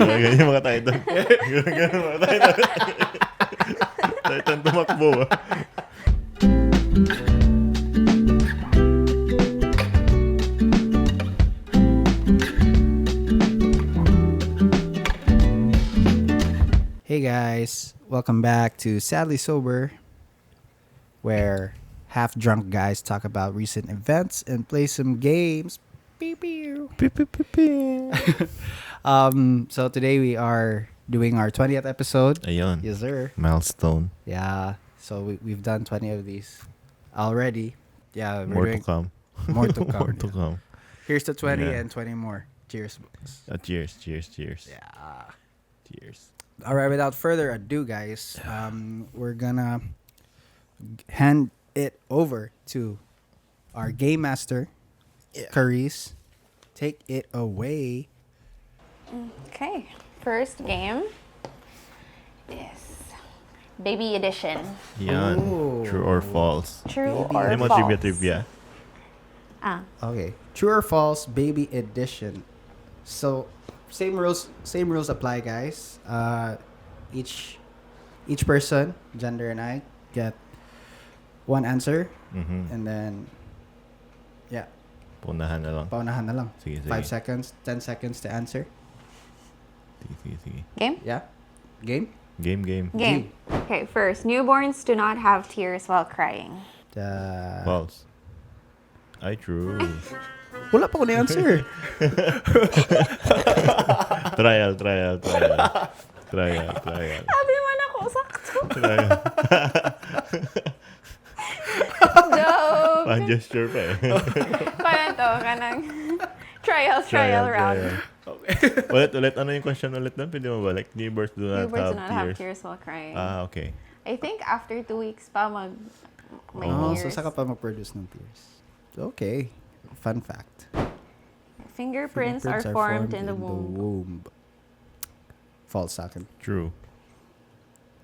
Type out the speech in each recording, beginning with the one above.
Ganyan mga Titan. Ganyan mga Titan. Titan tumakbo ba? Hey guys, welcome back to Sadly Sober, where half drunk guys talk about recent events and play some games. Pew, pew. So today we are doing our 20th episode. Ayun. Yes, sir. Milestone. Yeah, so we've done 20 of these already. Yeah, More to come. More to come. More to yeah. come. Here's to 20 Yeah. and 20 more. Cheers. boys. Cheers, cheers, cheers. Yeah. Cheers. All right, without further ado, guys, we're gonna hand it over to our game master, Carice. Take it away. Okay, first game is Baby Edition. Yan. Ooh. True or false? True Baby or Ano mo false? trivia? Okay, true or false, baby edition. So, same rules apply, guys. Each person, gender and I, get one answer, Mhm. and then yeah, Punahan na lang. paunahan na lang. Sige, sige. 5 seconds, 10 seconds to answer. Sige, sige, sige. Game? Yeah, game. Game, game. Game. Okay, first, newborns do not have tears while crying. False. Ay, true. Wala pa ko na answer. Trial. Sabi man ako, sakto. Trial. Joke. Pa-gesture pa eh. Parang to, kanang trial round. Ulit. Ano yung question ulit doon? Pwede mo balik? Neighbors do not Newborns have do not have tears. tears while crying. Ah, okay. I think after 2 weeks pa may Oh, tears. so saka pa mag-produce ng tears. Okay. Fun fact. Fingerprints are formed in the womb. False sa akin. True.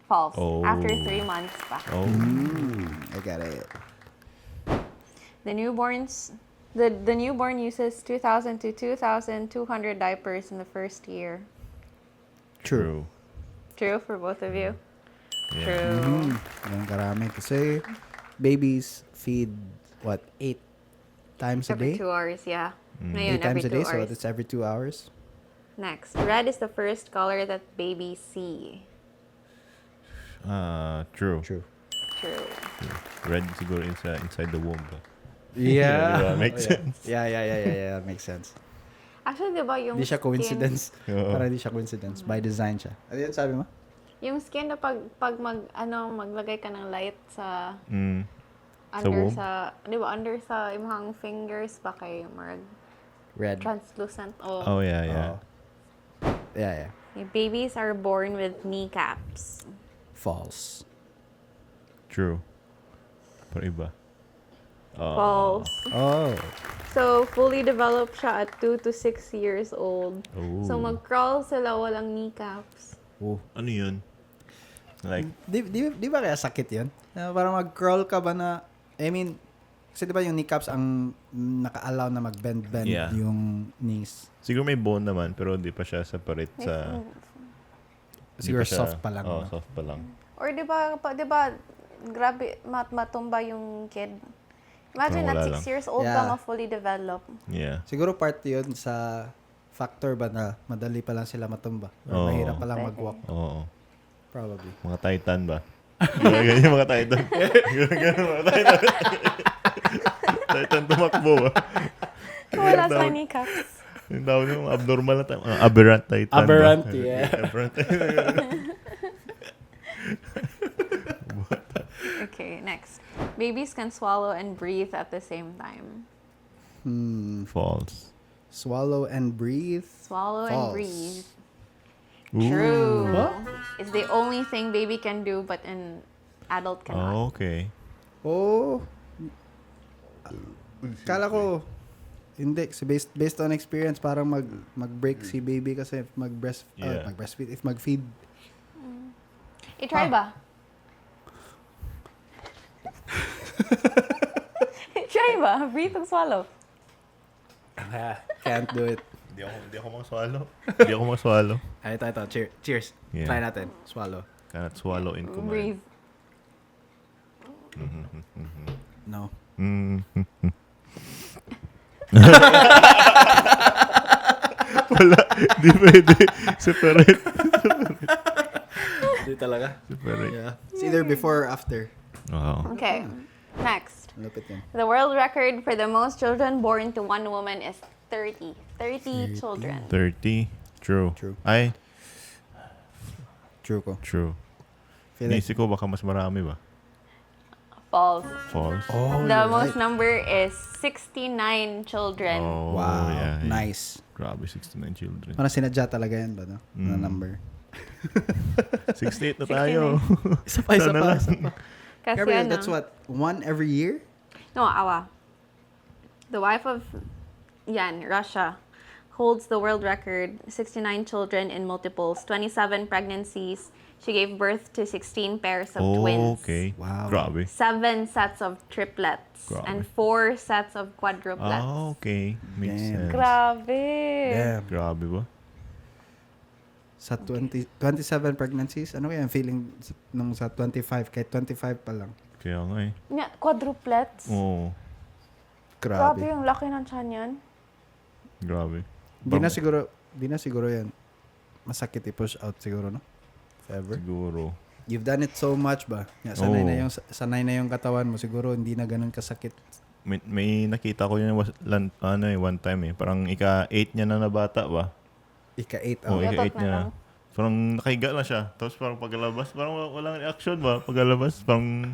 False. Oh. After 3 months pa. Oh. I got it. The newborn uses 2,000 to 2,200 diapers in the first year. True. True for both of you? Yeah. True. Yan karami. Kasi babies feed, 8 times a Every day? 2 hours, yeah. 8 Ngayon, times every a day, 2 so hours. that's every 2 hours. Next, red is the first color that babies see. True. True. True. Red siguro inside the womb. Yeah. Diba? Makes sense. Yeah. Makes sense. Actually, di ba yung Hindi siya coincidence. Oo. Parang hindi siya coincidence. By design siya. Ano yun sabi mo? Yung skin na maglagay ka ng light sa Mm. under womb? di ba under sa imong fingers pa kay marag Red. translucent Oh, yeah. Oo. Yeah. Yung babies are born with kneecaps. False. True. Pero iba. False. Oh. So, fully developed siya at 2 to 6 years old. Oh. So, mag-crawl sila walang kneecaps. Oh. Ano yun? Like, Di ba kaya sakit yun? Parang mag-crawl ka ba na, I mean, kasi di ba yung kneecaps ang naka-allow na mag-bend Yeah. yung knees. siguro may bone naman, pero di pa siya separate sa... di Siguro pa siya- soft pa lang. Oo, no? soft pa lang. Or di ba grabe, matumba yung kid. Imagine Parang at wala 6 lang. years old Yeah. pa ma-fully developed. Yeah. Siguro part yun sa factor ba na madali pa lang sila matumba. Or Oo. mahirap pa lang Pwede. mag-walk. Oo. Probably. Mga Titan ba? Ganyan yung mga Titan. Ganyan mga Titan. Titan tumakbo ba? Wala Yung sa tawag- kneecaps. Yung tawag yung abnormal na tayo. Aberrant Titan ba? Aberrant, yeah. Aberrant Titan. Okay, next. Babies can swallow and breathe at the same time. False. Swallow and breathe. Swallow False. and breathe. Ooh. True. What? It's the only thing baby can do, but an adult cannot. Oh, okay. Oh. Kala ko, hindi. Kasi based on experience, parang mag-break si baby kasi if Yeah. mag-breastfeed, if mag-feed. I-try ba? I-try ba? Breathe and swallow. Can't do it. Hindi ako mag-swallow. Hindi ako mag-swallow. Ay, ito. Cheers. Yeah. Try natin. Swallow. Cannot swallow in command. Breathe. No. Wala. Di pwede. Separate. Hindi talaga. Separate. Yeah. It's either before or after. Wow. Okay. Next. Malapit yan. The world record for the most children born to one woman is 30. 30 children. 30. True. True. Ay, True ko. true. Feel like, Naisip ko baka mas marami ba? False. False. oh, The you're most right. number is 69 children. Oh, Wow. yeah, yeah. Nice. Grabe, 69 children. Parang sinadya talaga yan ba, no? Na Mm. number. 68 na tayo. Isa pa, isa Sana pa, lang. isa pa. Kasi Gabriel, ano, that's what? One every year? No, awa. The wife of Yan, Russia, holds the world record, 69 children in multiples, 27 pregnancies. She gave birth to 16 pairs of twins. Okay. Wow. Grabe. 7 sets of triplets Grabe. and 4 sets of quadruplets. Okay. Makes Damn. sense. Grabe. Damn. Grabe ba? Sa 27 pregnancies, ano kaya ang feeling nung sa 25? Kahit 25 pa lang. Kaya nga eh. Nga, quadruplets? Oo. Grabe Grabe. yung laki ng tiyan yan. Grabe. Di na siguro yan. Masakit i-push out siguro, no? If ever. Siguro. You've done it so much ba? Nga, sanay na yung katawan mo. Siguro hindi na ganun kasakit. May nakita ko yun one time eh. Parang ika-8 niya na bata ba? Ika-8 Oo, out. Yatot ika-8 na niya. lang. Parang nakahiga lang siya. Tapos parang pagkalabas, parang walang reaction ba? Pagkalabas, parang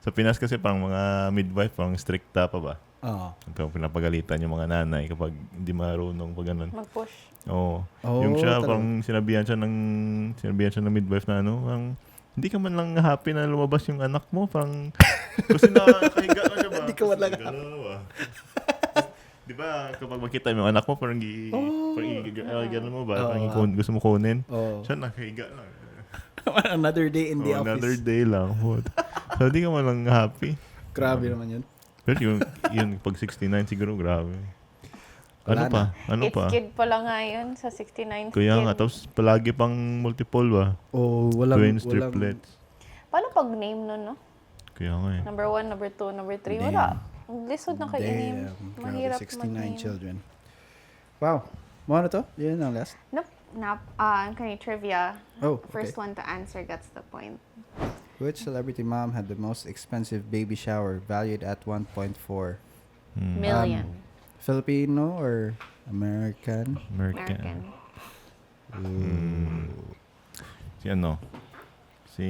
sa Pinas kasi parang mga midwife, parang stricta pa ba? Oo. Parang pinapagalitan yung mga nanay kapag hindi marunong pag ganun. Mag-push. Oo. Oh, Yung siya, talaga. parang sinabihan siya ng midwife na ano, parang, hindi ka man lang happy na lumabas yung anak mo, parang, kasi nakahiga na siya ba? Hindi ka man lang happy. Di ba, kapag makita mo yung anak mo, parang gano'n mo ba? Parang gusto mo kunin. Oh. Siya nakahiga lang. Another day in the Oh, office. another day lang. So, hindi ka man lang happy. Grabe naman yun. Pero yung pag 69 siguro, grabe. Wala Ano pa? Ano It's pa? kid pa lang nga yun sa 69 Kaya kid. nga, tapos palagi pang multiple ba? Oh, walang... Twins, walang, triplets. Paano pag name nun, no? Kaya nga eh. Number 1, number 2, number 3, Damn. wala. Ang lisod na kayo name. Damn. Grabe, Mahirap 69 mag-name. children. Wow. Mo na to? Yun ang last? Nope. Okay, trivia. Oh, First okay. one to answer gets the point. Which celebrity mom had the most expensive baby shower valued at 1.4? Million. Filipino or American? American. Si ano? Si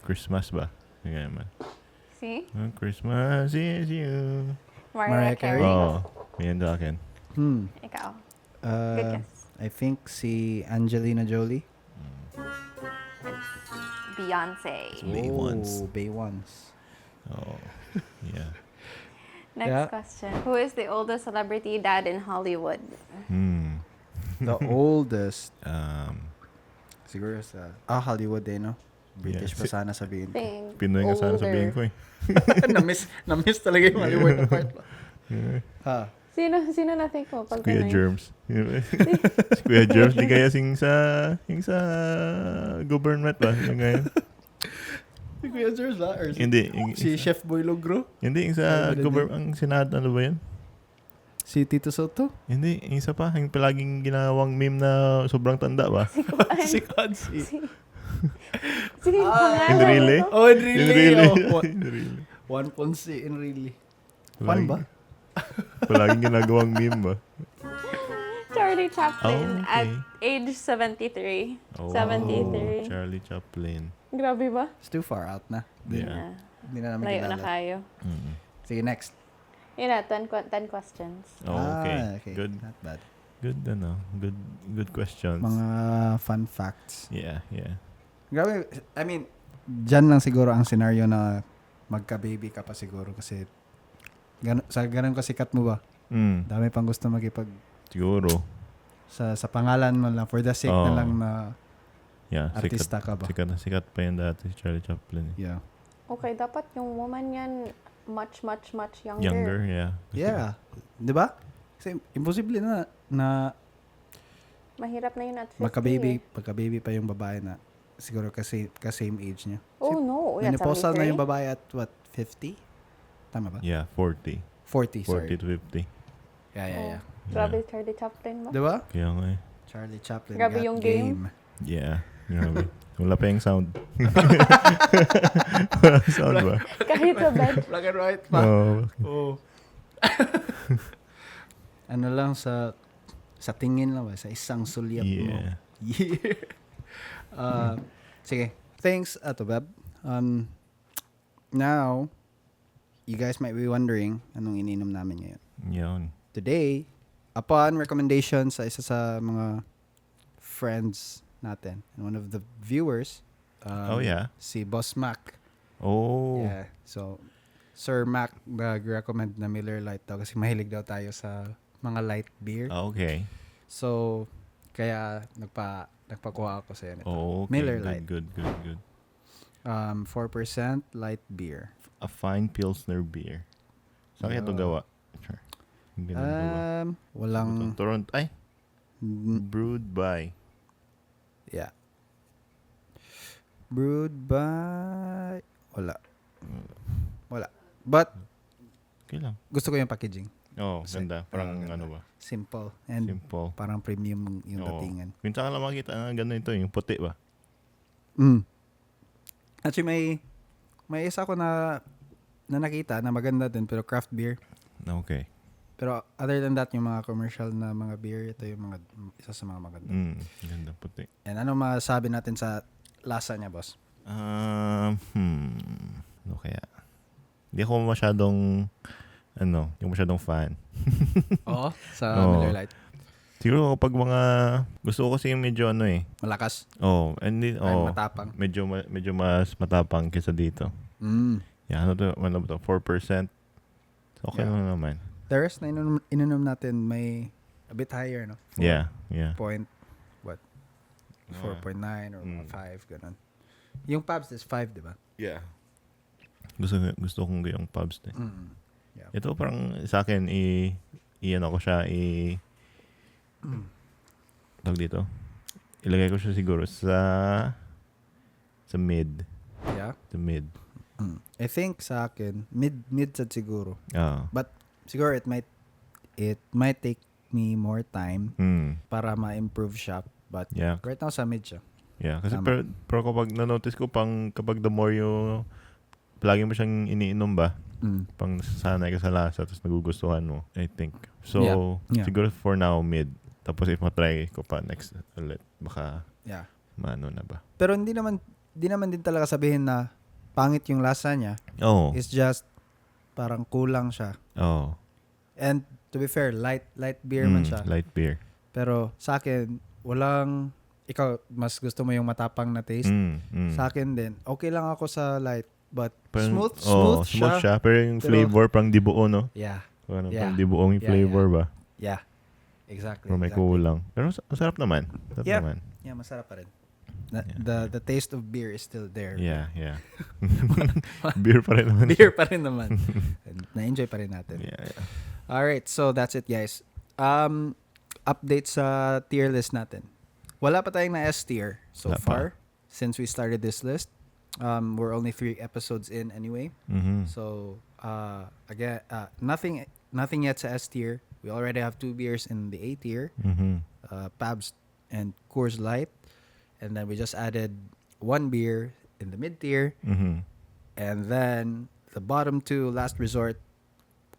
Christmas ba? Kaya naman. See? Christmas is you. Mariah Mariah Carey. Carey. Oh, yan sa akin. Ikaw. Good Uh, guess. I think si Angelina Jolie. Beyonce. Baywans. Baywans. Oh, yeah. Next Yeah. question. Who is the oldest celebrity dad in Hollywood? The oldest. Um, Siguro sa... Hollywood eh, no? British pa sana sabihin ko. Think Pinoy nga sana older. sabihin ko eh. na-miss talaga yung Hollywood na part. Ha? Sino na think mo? Si Pag Kuya Pinoy? Germs. Si Kuya Germs, di kaya yung sa government ba? Yung ngayon. Si Kuya George la? Or Hindi. si Chef Boy Logro? Hindi, yung sa Ay, government, ang Senado, ano ba yan? Si Tito Soto? Hindi, yung isa pa, yung palaging ginawang meme na sobrang tanda ba? Si Consi. Sige, pangalan Enrile? mo to? Oh, Enrile. Enrile. Oh, Enrile. Juan Ponce, Enrile. Juan ba? Palaging ginagawang meme ba? Charlie Chaplin Oh, okay. at age 73. Oh, 73. Charlie Chaplin. Grabe ba? It's too far out na. Yeah. Hindi na namin Layo na kilala. kayo. Mm. Sige, next. Yun na, 10 questions. Oh, okay. Okay. Good. Not bad. Good, ano. Good questions. Mga fun facts. Yeah. Grabe, I mean, dyan lang siguro ang scenario na magka-baby ka pa siguro kasi sa ganun kasikat mo ba? Dami pang gusto magipag Siguro. sa pangalan mo lang for the sake na Oo. lang na Yeah, artista ka ba? sikat pa yan dati si Charlie Chaplin. Yeah. Okay, dapat yung woman yan much younger. Younger, yeah. Yeah. 'Di ba? Kasi imposible na Mahirap na yun at 50 magka-baby pa yung babae na siguro kasi same age niya. Oh, no. Yan, Menopausal na 73? yung babae at what, 50? Tama ba? Yeah, 40. 40, sorry. 40 to 50. Yeah. Grabe, Charlie Chaplin ba? Diba? Kaya nga eh. Charlie Chaplin Grabe got yung game. Yeah. Grabe. Wala pa yung sound. Walang sound ba? Kahit sa bed. Black and white pa. No. Oh. Ano lang sa tingin lang ba? Sa isang sulyap mo. Yeah. Yeah. Sige. Thanks, Ato Beb. Now, you guys might be wondering anong ininom namin ngayon. Yun. Today, upon recommendation sa isa sa mga friends natin, and one of the viewers, Oh, yeah? si Boss Mac. Oh. Yeah. So, Sir Mac nag-recommend na Miller Lite daw kasi mahilig daw tayo sa mga light beer. Okay. So, kaya nagpakuha ako sa nito. Oh, okay. Miller Good, Lite. good. 4% light beer. A fine Pilsner beer. Saan kaya ito Yeah. gawa? Sure. Hindi na gawa. Walang Toronto. Ay, brewed by. yeah. Brewed by wala. But Okay lang. gusto ko yung packaging. Oh, Kasi- ganda. Parang ganda. ano ba? Simple and Simple. parang premium yung Oo. datingan. Minsan ka lang makikita na gano'n ito, yung puti ba? Actually, may isa ko na nakita na maganda din pero craft beer. Okay. Pero other than that, yung mga commercial na mga beer, ito yung mga isa sa mga maganda. Ganda puti. And ano masasabi natin sa lasa niya, boss? Ano kaya? Hindi ako masyadong fan. Oo, sa Oo. Miller Lite. Siguro kapag mga, gusto ko kasi yung medyo Malakas. Oh, and then, Ay, matapang. medyo mas matapang kaysa dito. Yeah, ano to, 4%. Okay Yeah. lang naman. The rest na ininom natin may a bit higher, no? Yeah. 4.9 or 5, ganun. Yung Pabst is 5, di ba? Yeah. Gusto kong gayong pubs din. Yeah. Ito parang sa akin, ano ko siya, tawag dito. Ilagay ko siya siguro sa mid. Yeah. The mid. I think sa akin, mid sad siguro. Ah. But siguro it might take me more time para ma-improve siya. But Yeah. right now sa mid siya. Yeah, kasi Tama. pero kapag na-notice ko kapag the more you palagi mo siyang iniinom ba, pang sanay ka sa lasa tapos nagugustuhan mo, I think. So, Yeah. siguro for now mid. Tapos if matry ko pa next ulit, baka Yeah. maano na ba. Pero hindi naman din talaga sabihin na pangit yung lasa niya. Oh. It's just parang kulang siya. Oh. And to be fair, light beer man siya. Light beer. Pero sa akin, ikaw mas gusto mo yung matapang na taste. Sa akin din, okay lang ako sa light. But Parang- smooth siya. Pero yung Pero- flavor, parang dibuo, no? Yeah. Parang Yeah. dibuong yung Yeah, flavor ba? Yeah. Exactly. Pero may kulang. Pero ang sarap naman. Sarap Yeah. naman. Yeah, masarap pa rin. The taste of beer is still there. Yeah. Beer pa rin naman. Beer pa rin naman. And na-enjoy pa rin natin. Yeah. Alright, so that's it guys. Update sa tier list natin. Wala pa tayong na S tier so Wala pa. far since we started this list. We're only 3 episodes in anyway. Mm-hmm. So again, nothing yet sa S tier. We already have 2 beers in the A tier, Mm-hmm. Pabst and Coors Light, and then we just added 1 beer in the mid tier, Mm-hmm. and then the bottom 2, last resort,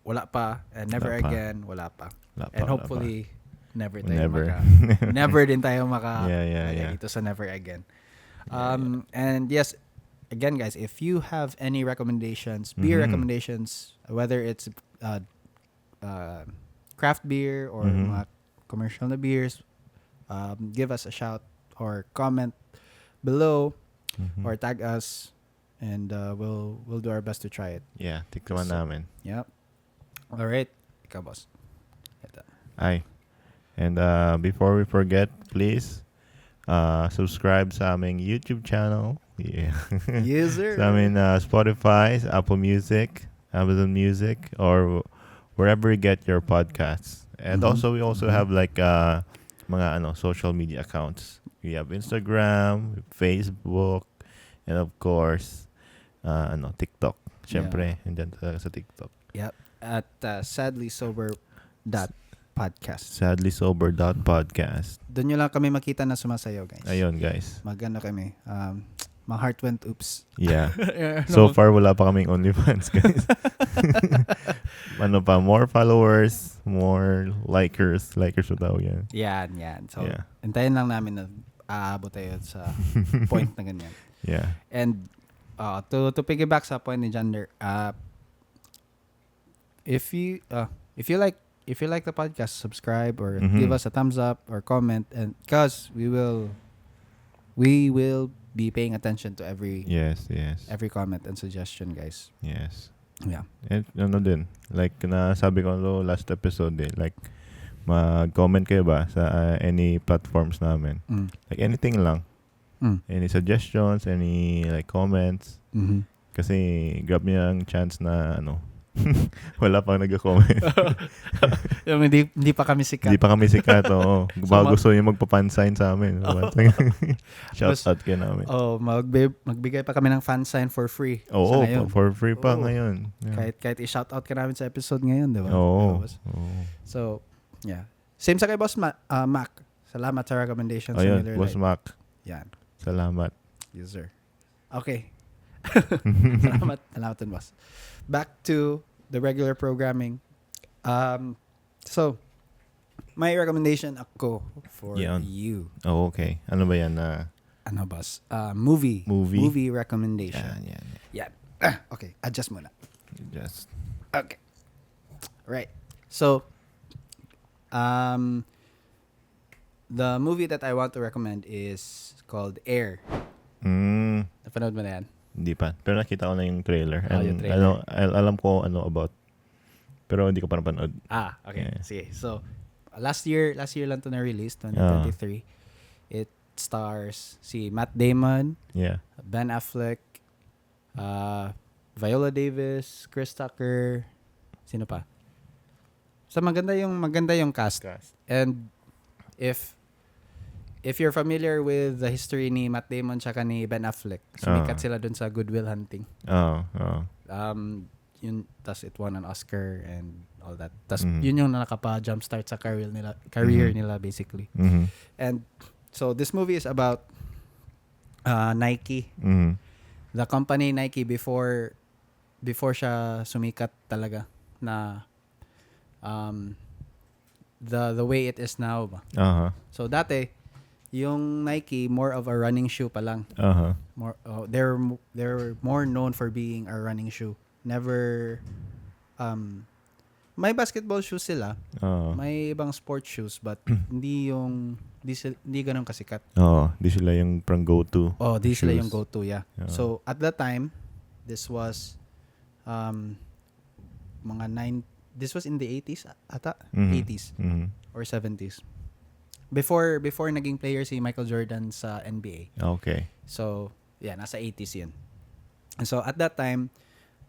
wala pa, and never Wala pa. again, wala pa. Wala pa, And wala hopefully never tayo Never. never din tayo maka Yeah. dito sa never again. And yes, again guys, if you have any recommendations, beer Mhm. recommendations, whether it's craft beer or Mhm. mga commercial na beers, give us a shout or comment below Mhm. or tag us, and we'll do our best to try it. Yeah, tikman So- namin. Yep. All right, ikaw boss. Ito. Ay. And before we forget, please subscribe sa aming YouTube channel. Yeah. User. Sa aming Spotify, Apple Music, Amazon Music, or wherever you get your podcasts. And Mhm. we also have like mga social media accounts. We have Instagram, Facebook, and of course TikTok. Syempre, andyan talaga sa TikTok. Yep. At sadly sober podcast. Sadlysober.podcast. Doon nyo lang kami makita na sumasayaw, guys. Ayun, guys. Magano kami. My heart went oops. Yeah. Ano? So far, wala pa kaming OnlyFans, guys. More followers, more likers. Likers ba tawag yan? Yan. So, Yeah. hintayin lang namin na aabot tayo sa point na ganyan. Yeah. And to piggyback sa point ni Jander, if you like the podcast, subscribe or Mhm. give us a thumbs up or comment, and because we will be paying attention to every Yes. comment and suggestion, guys. Yes. Yeah. And din, like nasabi ko last episode like mag-comment kayo ba sa any platforms namin. Like anything lang. Any suggestions, any like comments. Mm-hmm. Kasi grab niya ang chance na wala pang nag-comment. Yung hindi pa kami sikat. Hindi pa kami sikat, oo. Baka So, gusto niyo magpa-fansign sa amin. Shout out kayo namin. Magbigay pa kami ng fan sign for free. Oo, sa ngayon. for free pa Oo. ngayon. Yeah. Kahit i-shout out ka namin sa episode ngayon, di ba? Oo. Boss? So, yeah. Same sa kay Boss Mac. Salamat sa recommendation sa Ayun, Miller Boss Lite. Mac. Yan. Salamat. Yes, sir. Okay. Salamat din, boss. Back to the regular programming. So, my recommendation ako for Yan. you. Oh, okay. Ano ba yan? Ano, boss? Movie. Movie? Movie recommendation. Yan. Okay, adjust muna. Just, Okay. Right. So, the movie that I want to recommend is called Air. Napanood mo na yan? hindi pa. Pero nakita ko na yung trailer. Oh, And yung trailer. alam ko about. Pero hindi ko pa napanood. Okay. Yeah. Sige. So, last year lang to na-release, 2023. It stars si Matt Damon, Yeah. Ben Affleck, Viola Davis, Chris Tucker, sino pa? So, maganda yung cast. And if you're familiar with the history ni Matt Damon tsaka ni Ben Affleck, sumikat sila dun sa Good Will Hunting. Tas it won an Oscar and all that. Tas yun yung nakapa-jumpstart sa career nila basically. Mm-hmm. And so this movie is about Nike. Mm-hmm. The company Nike before siya sumikat talaga na the way it is now ba. So dati yung Nike more of a running shoe pa lang. More they're more known for being a running shoe. Never may basketball shoes sila. May ibang sports shoes but hindi ganun kasikat. Di sila yung prang go-to. Di sila shoes. yung go-to, yeah. So at that time, this was this was in the 80s ata, 80s or 70s. Before naging player si Michael Jordan sa NBA. Okay. So, yeah, nasa 80s yun. And so, at that time,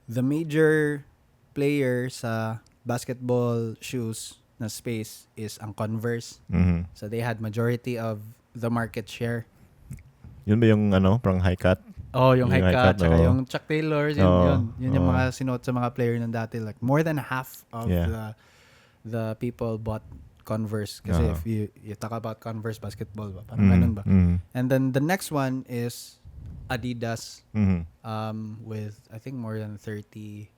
the major player sa basketball shoes na space is ang Converse. Mm-hmm. So, they had majority of the market share. Yun ba yung prang high cut? Yung high cut, tsaka oo. yung Chuck Taylors, yun yung mga sinuot sa mga player ng dati. Like, more than half of the people bought Converse. Kasi if you talk about Converse basketball, ba? Parang ganun ba? And then the next one is Adidas with, I think, more than 30%.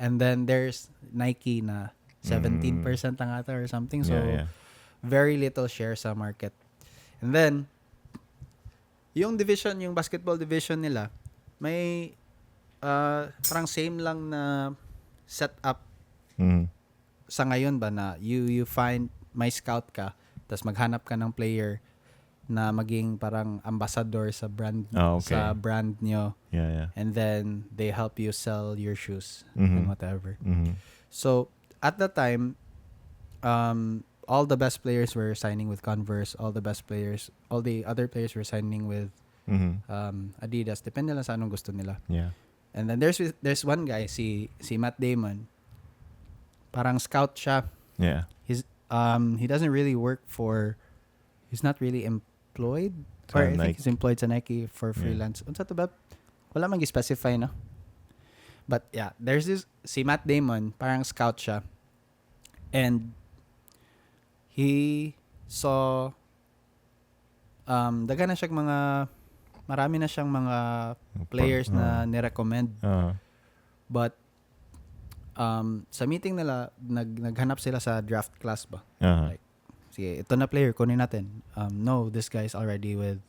And then there's Nike na 17% lang ata or something. So, very little share sa market. And then, yung basketball division nila, may parang same lang na setup sa ngayon ba na you find, may scout ka, tapos maghanap ka ng player na maging parang ambassador sa brand sa brand nyo. And then they help you sell your shoes and whatever. So at that time, all the best players were signing with Converse, all the other players were signing with Adidas. Depende lang sa anong gusto nila. And then there's one guy, si Matt Damon. Parang scout siya. he doesn't really work for, he's not really employed, or I think he's employed sa Nike for freelance. Unsa to ba? Wala man gi-specify, no? But yeah, there's this, si Matt Damon, parang scout siya. And he saw, daga na siyang marami na siyang mga players na nirecommend. But, sa meeting nila, naghanap sila sa draft class ba? Like, sige, ito na player, kunin natin. No, this guy's already with,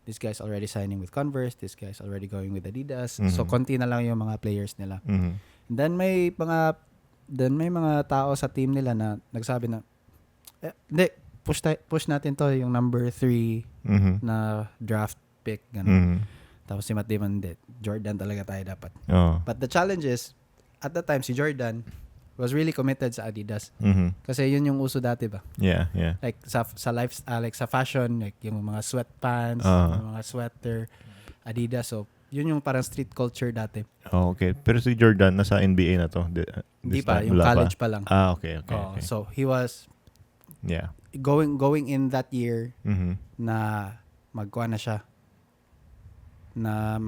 this guy's already signing with Converse, this guy's already going with Adidas. So, konti na lang yung mga players nila. And then may mga tao sa team nila na nagsabi na, hindi, push natin to yung number 3 na draft pick. Ganun. Tapos si Matt Damon, hindi, Jordan talaga tayo dapat. But the challenge is, at the time, si Jordan was really committed sa Adidas. Kasi yun yung uso dati ba? Yeah. Like sa like sa fashion, like yung mga sweatpants, yung mga sweater, Adidas. So, yun yung parang street culture dati. Okay. Pero si Jordan, nasa NBA na to? Hindi pa, yung college pa lang. Okay. So, he was going in that year na magkuha na siya. Na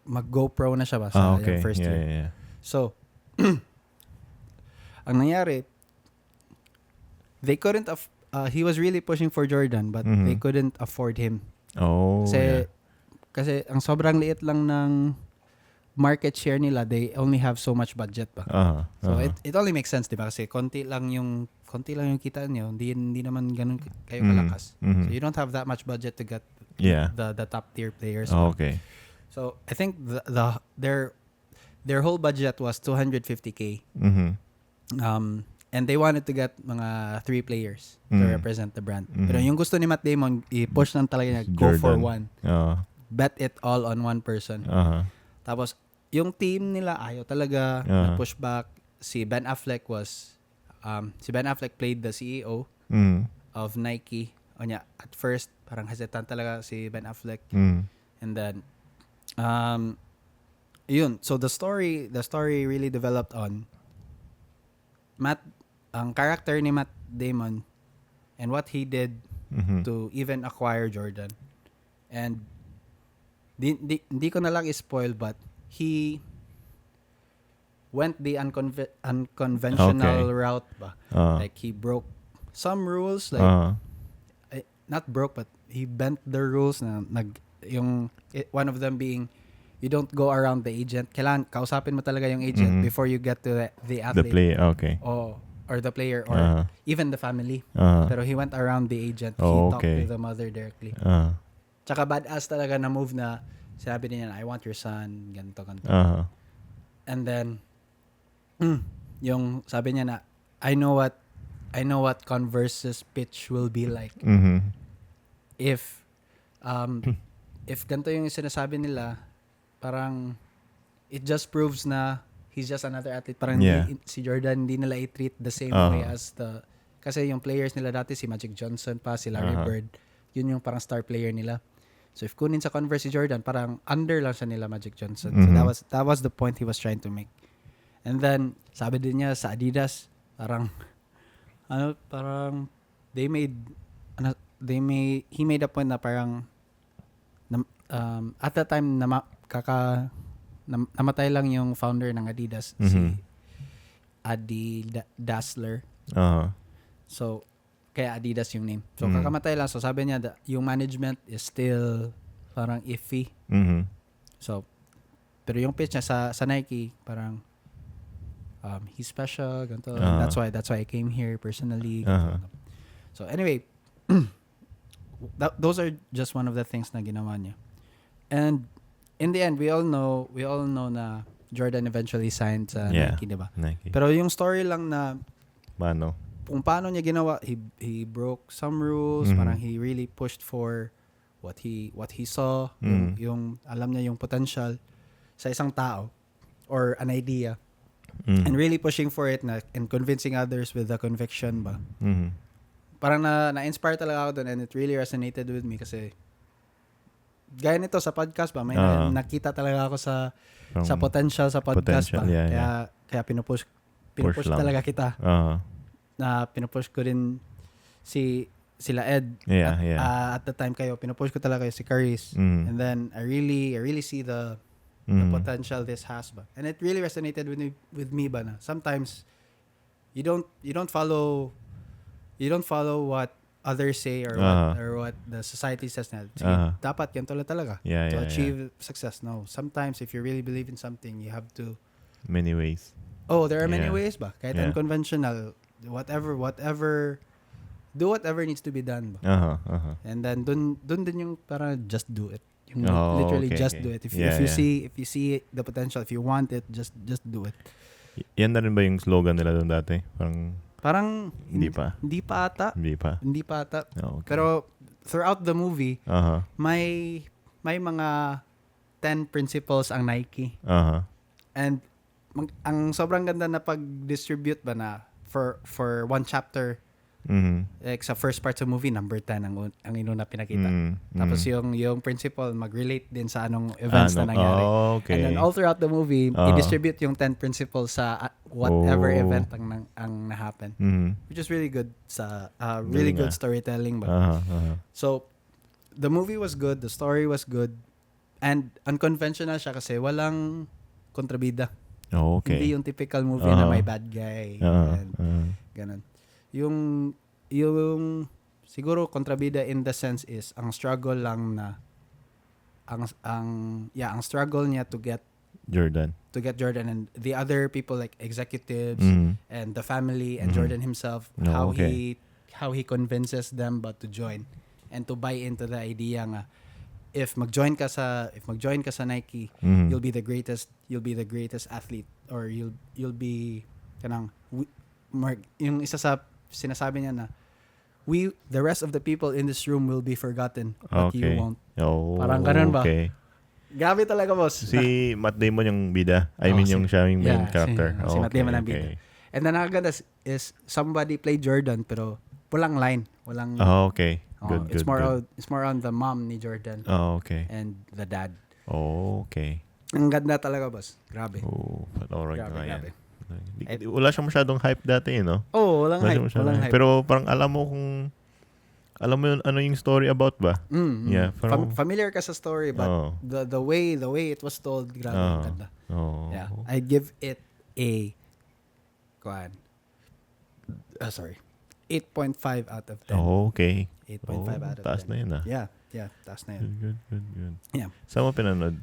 mag-GoPro na siya ba sa yung first year. Yeah. So, ang nangyari, they couldn't he was really pushing for Jordan but they couldn't afford him. Kasi ang sobrang liit lang ng market share nila, they only have so much budget ba. So it only makes sense, 'di ba? Kasi konti lang yung kita niyo, hindi naman ganun kayo kalakas. So you don't have that much budget to get the top tier players. Okay. So I think their whole budget was 250K. And they wanted to get mga 3 players to represent the brand. Pero yung gusto ni Matt Damon, i-push lang talaga niya, go for one. Bet it all on one person. Tapos yung team nila ayaw talaga, push back. Si Ben Affleck played the CEO of Nike. At first parang hesitant talaga si Ben Affleck. And then yun, so the story really developed on ang character ni Matt Damon and what he did to even acquire Jordan. And hindi ko na lang i-spoil, but he went the unconventional route ba. Like he broke some rules, like not broke, but he bent the rules na one of them being, you don't go around the agent. Kailangan kausapin mo talaga yung agent before you get to the athlete. The player, okay. Or the player, or even the family. Pero he went around the agent. He talked to the mother directly. Tsaka badass talaga na move na sabi niya, I want your son, ganito. And then, yung sabi niya na, I know what Converse's pitch will be like. If ganito yung sinasabi nila, parang it just proves na he's just another athlete. Parang si Jordan hindi nila i-treat the same way as kasi yung players nila dati, si Magic Johnson pa, si Larry Bird, yun yung parang star player nila. So if kunin sa Converse si Jordan, parang under lang siya nila Magic Johnson. So that was the point he was trying to make. And then sabi din niya sa Adidas, parang he made a point na parang at the time namatay lang yung founder ng Adidas, si Adi Dassler. So kaya Adidas yung name. So kakamatay lang. So sabi niya yung management is still parang iffy. So pero yung pitch niya sa Nike parang he's special, ganito. That's why I came here personally. So anyway, those are just one of the things na ginawa niya. And in the end, we all know na Jordan eventually signed sa Nike, diba? Nike. Pero yung story lang na kung paano niya ginawa, he broke some rules, parang he really pushed for what he saw, yung alam niya yung potential sa isang tao or an idea. And really pushing for it and convincing others with the conviction ba. Parang na-inspire talaga ako doon, and it really resonated with me kasi gaya nito sa podcast ba, may nakita talaga ako sa potential sa podcast ba. Kaya pinupush lang. talaga kita. Na pinupush ko rin sila Ed. At the time kayo, pinupush ko talaga si Caris. And then I really see the potential this has ba. And it really resonated with me ba na sometimes you don't follow what others say or what the society says na dapat ganito lang talaga to achieve success. No, sometimes if you really believe in something, you have to many ways. There are many ways ba, kahit unconventional, whatever do whatever needs to be done ba. And then dun din yung parang just do it, yung literally just do it. If you see the potential, if you want it, just do it. Yan na rin ba yung slogan nila doon dati? Parang hindi pa ata. Okay. Pero throughout the movie, may mga 10 principles ang Nike. And ang sobrang ganda na pag-distribute ba na for one chapter. Like sa first part sa movie, number 10 ang inuna pinakita. Tapos yung principle mag-relate din sa anong events na nangyari. Okay. And then all throughout the movie, i-distribute yung 10 principles sa whatever event ang na-happen. Which is really good sa really good storytelling ba. So the movie was good, the story was good, and unconventional siya kasi walang kontrabida. Okay. Hindi yung typical movie na may bad guy and ganun. Yung siguro kontrabida in the sense is ang struggle lang na ang struggle niya to get Jordan and the other people like executives and the family and Jordan himself, how he convinces them but to join and to buy into the idea nga if mag-join ka sa Nike, you'll be the greatest athlete, or you'll be yung isa sa sinasabi niya na the rest of the people in this room will be forgotten but you won't. Parang ganun ba? Okay. Grabe talaga, boss. Si Matt Damon yung bida. Yung siya yung main character. Si Matt Damon ang bida. And then nakaganda is somebody played Jordan pero pulang line. Walang okay. Good. It's more on the mom ni Jordan. Okay. And the dad. Okay. Ang ganda talaga, boss. Grabe. Panoorin ko nga yan. Grabe. Wala siyang masyadong hype dati, no? Walang hype. Pero parang alam mo yun, ano yung story about ba? Yeah, familiar ka sa story, but the way it was told, grabe ang ganda. Yeah, I give it a 8.5 out of 10. Okay. 8.5 out of 10. Taas na yun, Yeah, taas na yun. Good. Yeah. Saan mo pinanood?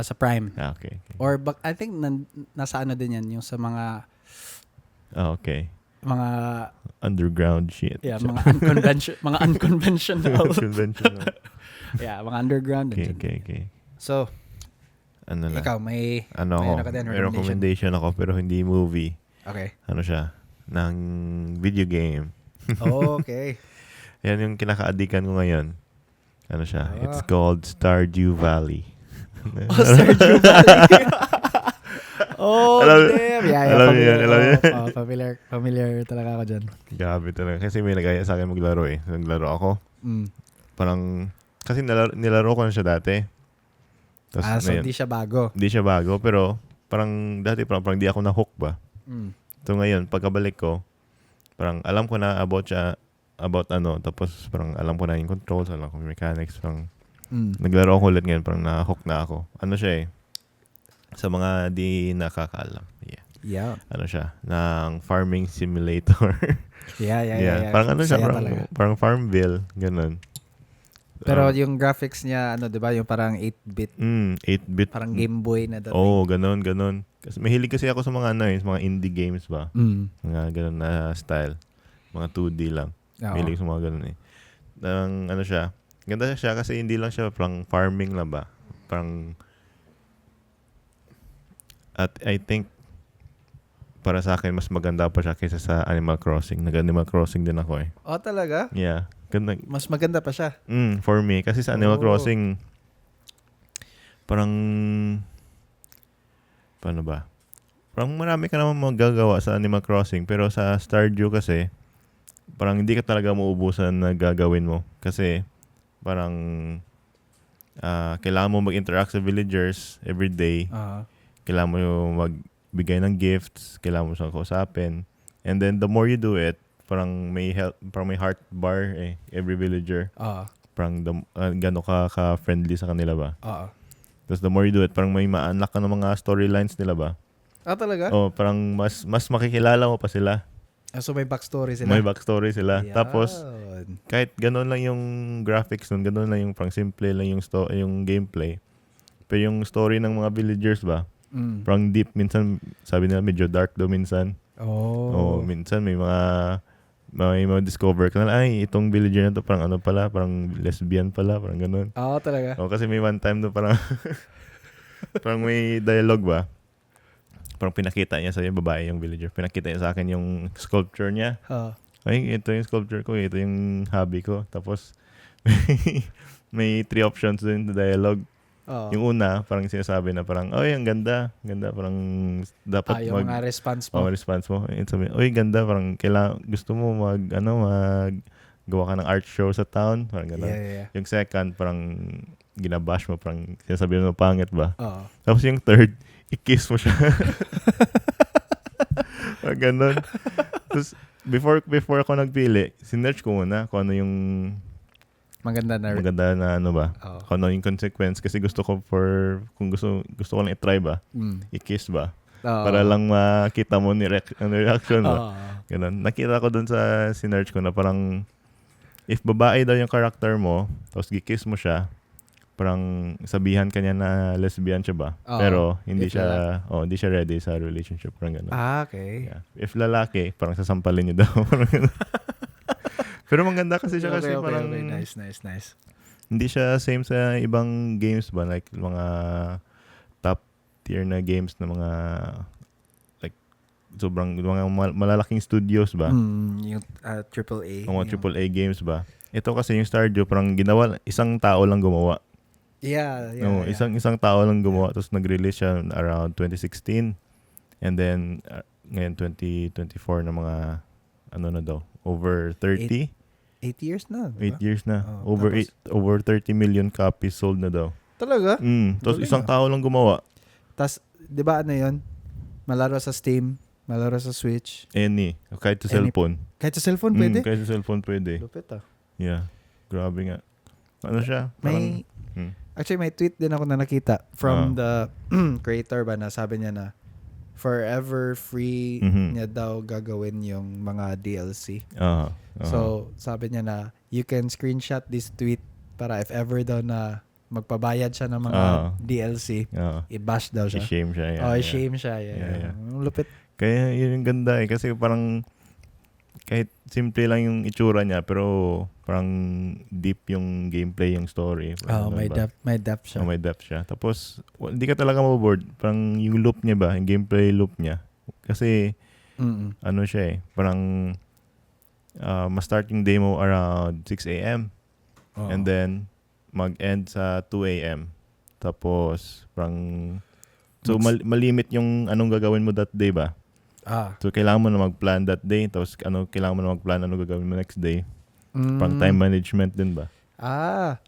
Sa Prime. Okay. Or I think nasa ano din yan, yung sa mga okay. Mga underground shit. Yeah, mga unconventional. Yeah, mga underground. Okay. So, ano na? Ikaw, may recommendation ako pero hindi movie. Okay. Ano siya? Ng video game. Okay. Yan yung kinaka-addikan ko ngayon. Ano siya? It's called Stardew Valley. Stardew Valley. Damn. Alam niyo. Familiar talaga ako dyan. Grabe talaga. Kasi may nagaya sa akin maglaro eh. Naglaro ako. Parang, kasi nilaro ko na siya dati. So hindi siya bago. Hindi siya bago, pero parang dati parang di ako na-hook ba. So ngayon, pagkabalik ko, parang alam ko na about ano, tapos parang alam ko na yung controls, alam ko yung mechanics, parang naglaro ako ulit ngayon, parang na-hook na ako. Ano siya eh, sa mga di nakakaalam. Yeah. Ano siya, ng farming simulator. Yeah. Parang ano siya, parang Farmville, ganun. Pero yung graphics niya, ano, 'di ba, yung parang 8-bit. 8-bit. Parang Game Boy na dating. Ganun. Kasi mahilig kasi ako sa mga mga indie games ba. Mga ganun na style. Mga 2D lang. Mahilig sa mga ganun eh. Ano siya, ganda siya kasi hindi lang siya parang farming lang ba. Parang at I think para sa akin mas maganda pa siya kaysa sa Animal Crossing. Nag-Animal Crossing din ako eh. Talaga? Yeah. Ganda. Mas maganda pa siya. For me. Kasi sa Animal Crossing, parang, paano ba? Parang marami ka naman magagawa sa Animal Crossing. Pero sa Stardew kasi, parang hindi ka talaga mauubusan na gagawin mo. Kasi, parang, kailangan mo mag-interact sa villagers every day. Kailangan mo yung magbigay ng gifts, kailangan mo siyang kausapin. And then the more you do it, parang may heart bar every villager. Parang gano'n ka friendly sa kanila ba? Tapos the more you do it, parang may ma-unlock ka ng mga storylines nila ba? Talaga? Parang mas makikilala mo pa sila. So may backstory sila? May backstory sila. Yan. Tapos, kahit gano'n lang yung graphics nun, gano'n lang yung parang simple lang yung gameplay. Pero yung story ng mga villagers ba, parang deep. Minsan, sabi nila medyo dark daw minsan. Minsan may mga discover ka na, ay, itong villager na to, parang ano pala, parang lesbian pala, parang gano'n. Talaga? Kasi may one time na parang, parang may dialogue ba? Parang pinakita niya sa babae yung villager. Pinakita niya sa akin yung sculpture niya. Ay, ito yung sculpture ko, ito yung hobby ko. Tapos, may 3 options din na dialogue. Yung una, parang sinasabi na parang, ang ganda. Ganda, parang dapat yung mga response mo. Response mo. Sabi, ganda, parang gusto mo gawa ka ng art show sa town. Parang gano'n. Yeah. Yung second, parang ginabash mo, parang sinasabi mo pangit ba? Tapos yung third, i-kiss mo siya. Parang gano'n. Tapos, before ako nagpili, sinerch ko muna kung ano yung maganda na ano ba? Kung ano yung consequence. Kasi gusto ko kung gusto ko lang i-try ba? I-kiss ba? Para lang makita mo ano reaction ba? Ganun. Nakita ko dun sa sinerch ko na parang if babae daw yung character mo, tapos gi-kiss mo siya, parang sabihan kanya na lesbian siya ba? Pero hindi siya ready sa relationship, parang gano'n. Okay. Yeah. If lalaki, parang sasampalin niyo daw. Pero maganda kasi siya kasi parang Nice. Hindi siya same sa ibang games ba, like mga top tier na games na mga like sobrang mga malalaking studios ba? Yung AAA. Mga AAA games ba? Ito kasi yung Stardew parang ginawa, isang tao lang gumawa. Yeah. Isang tao lang gumawa, tapos nag-release siya around 2016. And then ngayon 2024 na mga ano na daw, over 30. 8 years na. 8 years na. Over 30 million copies sold na daw. Talaga? Tapos isang tao lang gumawa. Tapos, di ba ano yun? Malaro sa Steam, malaro sa Switch. Kahit sa cellphone. Kahit sa cellphone pwede? Kahit sa cellphone pwede. Lupit Yeah. Grabe nga. Ano siya? Parang, Actually, may tweet din ako na nakita from the creator ba na sabi niya na forever free niya daw gagawin yung mga DLC. So, sabi niya na you can screenshot this tweet para if ever daw na magpabayad siya ng mga DLC, i-bash daw siya. I-shame siya. I-shame siya. Yeah. Lupit. Kaya yun yung ganda kasi parang kahit simple lang yung itsura niya pero parang deep yung gameplay, yung story. May depth siya. May depth siya. Tapos, hindi ka talaga maboboard. Parang yung loop niya ba, yung gameplay loop niya. Kasi, ano siya parang ma-start yung demo around 6 a.m. And then, mag-end sa 2 a.m. Tapos, parang, so malimit yung anong gagawin mo that day ba? So, kailangan mo na mag-plan that day. Tapos, kailangan mo na mag-plan anong gagawin mo next day. Parang time management din ba?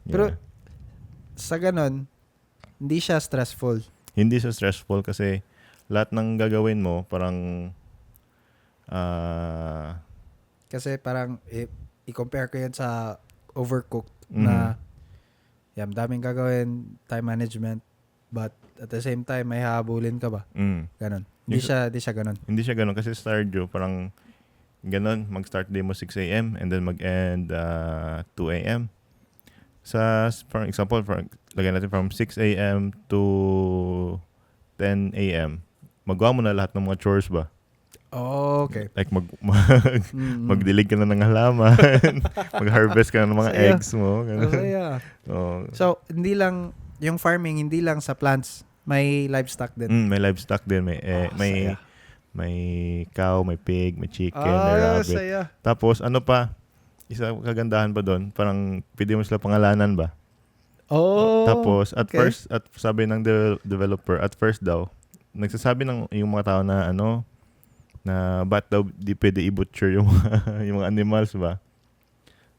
Pero sa ganun, hindi siya stressful. Hindi siya stressful kasi lahat ng gagawin mo parang kasi parang i-compare ko yan sa Overcooked na daming gagawin, time management, but at the same time may habulin ka ba? Ganon. Hindi siya ganon. Hindi siya ganon kasi Stardew parang ganon, mag-start day mo 6 a.m. and then mag-end 2 a.m. For example, lagyan natin from 6 a.m. to 10 a.m. Magawa mo na lahat ng mga chores ba? Okay. Like magdilig ka na ng halaman, mag-harvest ka na ng mga eggs mo. So, hindi lang, yung farming, hindi lang sa plants, may livestock din. May livestock din. May cow, may pig, may chicken, may rabbit. Saya. Tapos, ano pa? Isa kagandahan pa doon, parang pwede mo sila pangalanan ba? Tapos, first, at sabi ng developer, at first daw, nagsasabi ng yung mga tao na na ba't daw di pwede i-butcher yung, yung mga animals ba?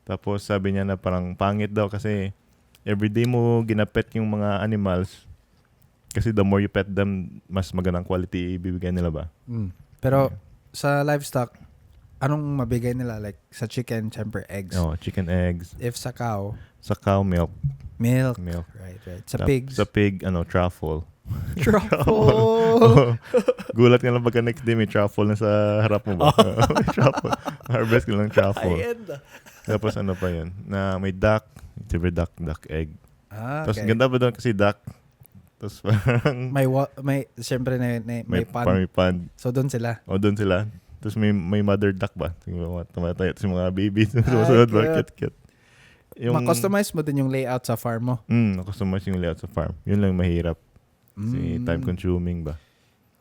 Tapos, sabi niya na parang pangit daw kasi everyday mo ginapet yung mga animals, kasi the more you pet them, mas magandang quality ibibigay nila ba? Pero sa livestock, anong mabigay nila? Like sa chicken, syempre eggs. Chicken eggs. If sa cow, Sa cow, milk. milk. Milk. Right. Sa pigs. Sa pig, truffle. Truffle. Gulat ka lang pagka next day may truffle na sa harap mo ba? May truffle. Harvest ka lang truffle. Tapos ano pa yun? Na may duck. Siyempre duck egg. Okay. Tapos ganda pa doon kasi duck. Tapos parang may siyempre may pan. may pond. So doon sila. Doon sila. Tapos may mother duck ba? Tumatay at mga babies. Susunod ba? Cute. Ma-customize mo din yung layout sa farm mo. Na-customize yung layout sa farm. Yun lang mahirap. Kasi time consuming ba?